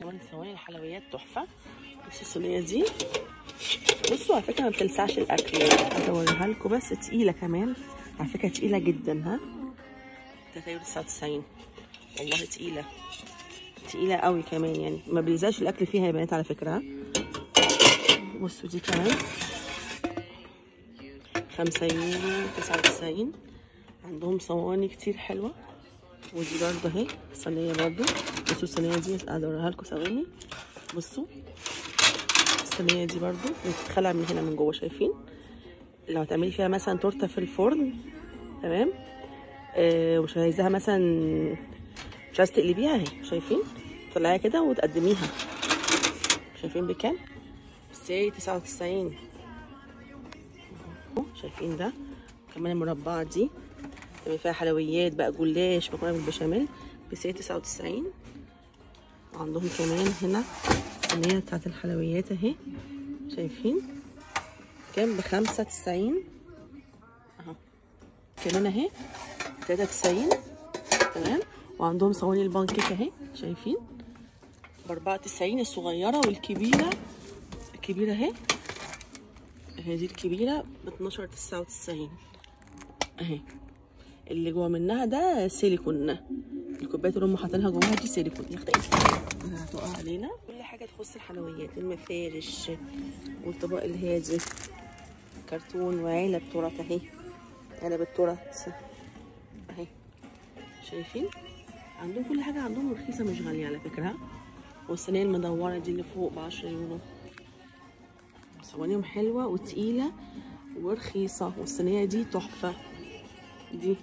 كمان صواني الحلويات تحفه. بصوا الصينيه دي، بصوا على فكره ما بتلسعش الاكل، عايزه اوريها لكم بس تقيله كمان على فكره، تقيله جدا. ها 99 والله تقيله تقيله قوي كمان، يعني ما بيلزقش الاكل فيها يا بنات على فكره. ها بصوا دي كمان 5 يورو 99. عندهم صواني كتير حلوه. ودي برضه اهي صينيه برضه. بصوا الصينيه دي قاعده اوريها لكم ثواني. بصوا الصينيه دي برضه بتتخلع من هنا من جوه، شايفين؟ لو هتعملي فيها مثلا تورته في الفرن، تمام، مش عايزاها مثلا، مش عايزه تقلبيها اهي، شايفين؟ تطلعيها كده وتقدميها. شايفين بكام؟ بس هي 99. شايفين ده؟ كمان المربعه دي تعملي فيها حلويات بقى، جلاش، مكرونه بالبشاميل، بس هي 99. وعندهم كمان هنا الصينيه بتاعت الحلويات اهي، شايفين؟ كام؟ ب95 اهو. كمان اهي 93. تمام. وعندهم صواني البانكيك اهي، شايفين؟ ب94 الصغيره، والكبيره الكبيره اهي دي الكبيره ب12.99 اهي. اللي جوه منها ده سيليكون، الكوبايات اللي هم حاطينها جواها دي سيليكون. يا اختي هتقع علينا. كل حاجه تخص الحلويات، المفارش والطبق الهادي، كرتون وعلب تورت اهي، علب التورت اهي، شايفين؟ عندهم كل حاجه، عندهم رخيصه مش غاليه على فكره. والصينيه المدوره دي اللي فوق ب10 يورو. صوانيهم حلوه وتقيله ورخيصه، والصينيه دي تحفه دي.